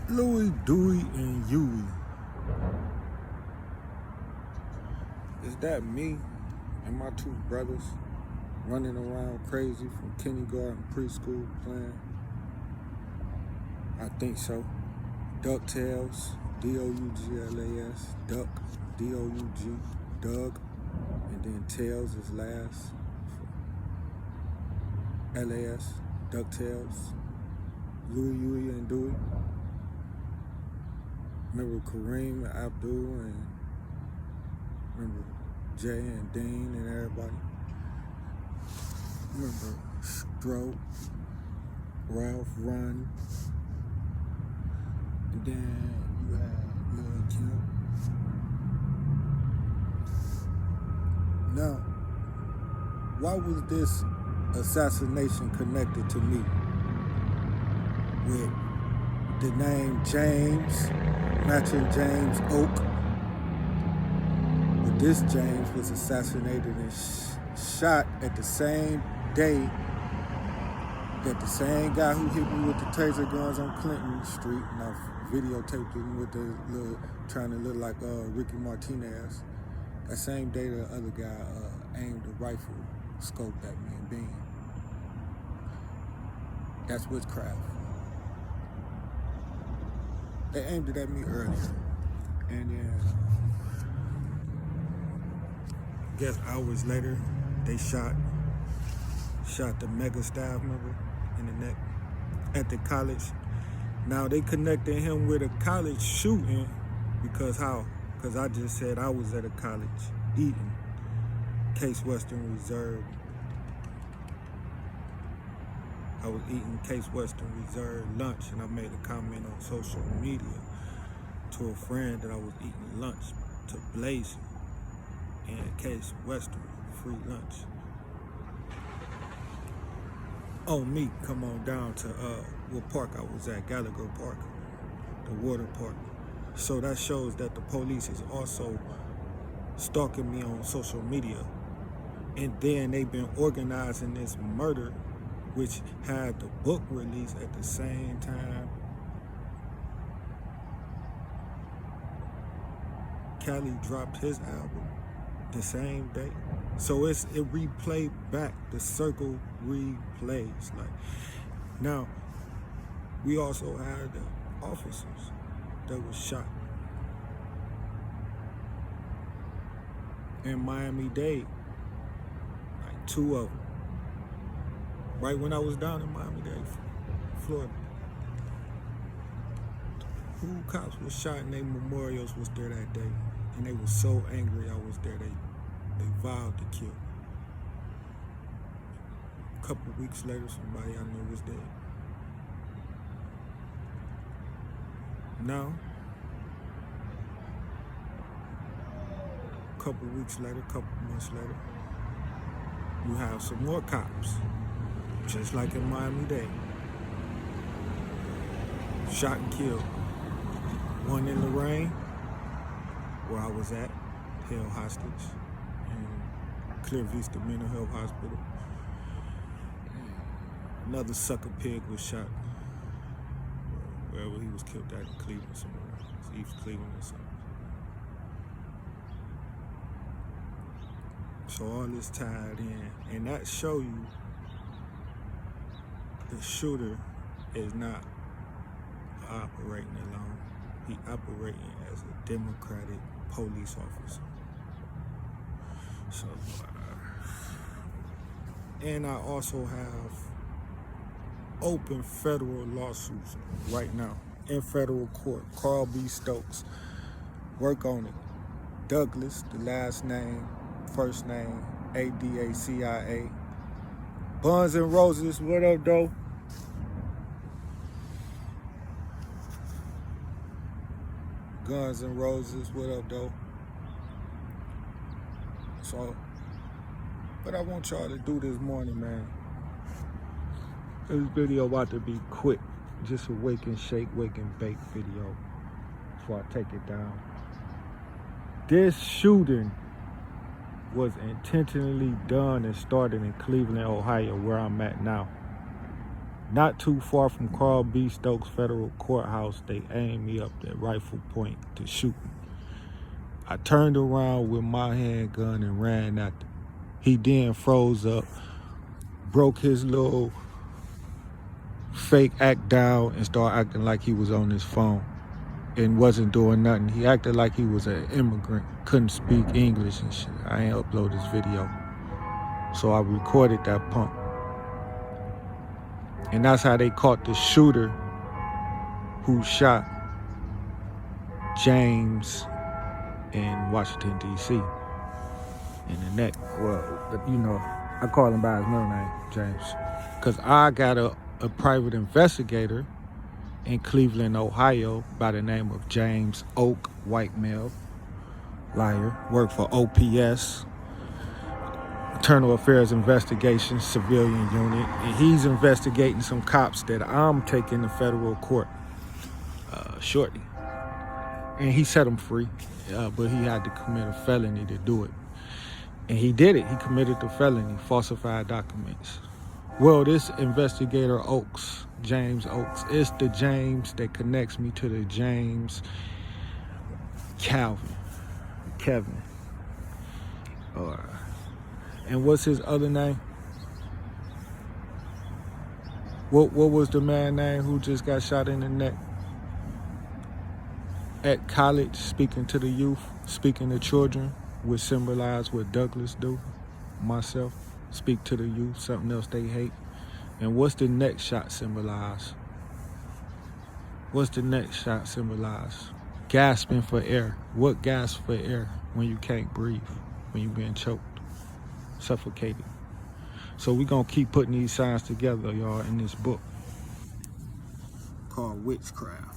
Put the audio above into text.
Louis, Dewey, and Huey. Is that me and my two brothers running around crazy from kindergarten, preschool playing? I think so. DuckTales, D-O-U-G-L-A-S, Duck, D-O-U-G, Doug, and then Tails is last. L-A-S, DuckTales, Louis, Huey, and Dewey. Remember Kareem and Abdul, and remember Jay and Dean and everybody. Remember Stroke, Ralph, Run, and then you had Lil Kim. Now, why was this assassination connected to me? With the name James, matching James Oak. But this James was assassinated and shot at the same day that the same guy who hit me with the taser guns on Clinton Street, and I videotaped him with the little, trying to look like Ricky Martinez. That same day the other guy aimed a rifle scope at me and beam. That's witchcraft. They aimed it at me earlier, and then I guess hours later, they shot the mega staff member in the neck at the college. Now they connected him with a college shooting because how? Because I just said I was at a college eating Case Western Reserve. I was eating Case Western Reserve lunch, and I made a comment on social media to a friend that I was eating lunch to Blazing and Case Western free lunch. On me, come on down to what park I was at, Gallagher Park, the water park. So that shows that the police is also stalking me on social media. And then they've been organizing this murder, which had the book release at the same time. Cali dropped his album the same day. So it replayed back, the circle replays. Like, now, we also had the officers that was shot in Miami-Dade, like 2 of them. Right when I was down in Miami-Dade, Florida. 2 cops was shot and their memorials was there that day. And they were so angry I was there, they vowed to kill. A couple weeks later, somebody I knew was dead. Now, a couple weeks later, a couple months later, you have some more cops, just like in Miami-Dade, shot and killed. One in Lorraine, where I was at, held hostage in Clear Vista Mental Health Hospital. Another sucker pig was shot wherever he was killed at in Cleveland somewhere. It's East Cleveland or something. So all this tied in, and that show you the shooter is not operating alone. He operating as a Democratic police officer. So, and I also have open federal lawsuits right now in federal court. Carl B. Stokes, work on it. Douglas, the last name, first name, A-D-A-C-I-A. Buns and Roses, what up, though? Guns and Roses, what up, though? So, what I want y'all to do this morning, man. This video about to be quick. Just a wake and shake, wake and bake video before I take it down. This shooting was intentionally done and started in Cleveland, Ohio, where I'm at now. Not too far from Carl B. Stokes Federal Courthouse, they aimed me up at rifle point to shoot me. I turned around with my handgun and ran after him. He then froze up, broke his little fake act down, and started acting like he was on his phone and wasn't doing nothing. He acted like he was an immigrant, couldn't speak English and shit. I ain't upload this video. So I recorded that punk. And that's how they caught the shooter who shot James in Washington, D.C. in the neck. Well, you know, I call him by his middle name, James. Because I got a private investigator in Cleveland, Ohio, by the name of James Oak, white male, liar, worked for OPS, Internal Affairs Investigation Civilian Unit, and he's investigating some cops that I'm taking to federal court shortly. And he set them free, but he had to commit a felony to do it. And he did it. He committed the felony, falsified documents. Well, this investigator Oaks, James Oaks, it's the James that connects me to the James Kevin. And what's his other name? What was the man name who just got shot in the neck? At college, speaking to the youth, speaking to children, which symbolize what Douglas do. Myself, speak to the youth, something else they hate. And what's the next shot symbolize? What's the next shot symbolize? Gasping for air. What gasp for air when you can't breathe, when you're being choked, suffocated? So we're going to keep putting these signs together, y'all, in this book called Witchcraft.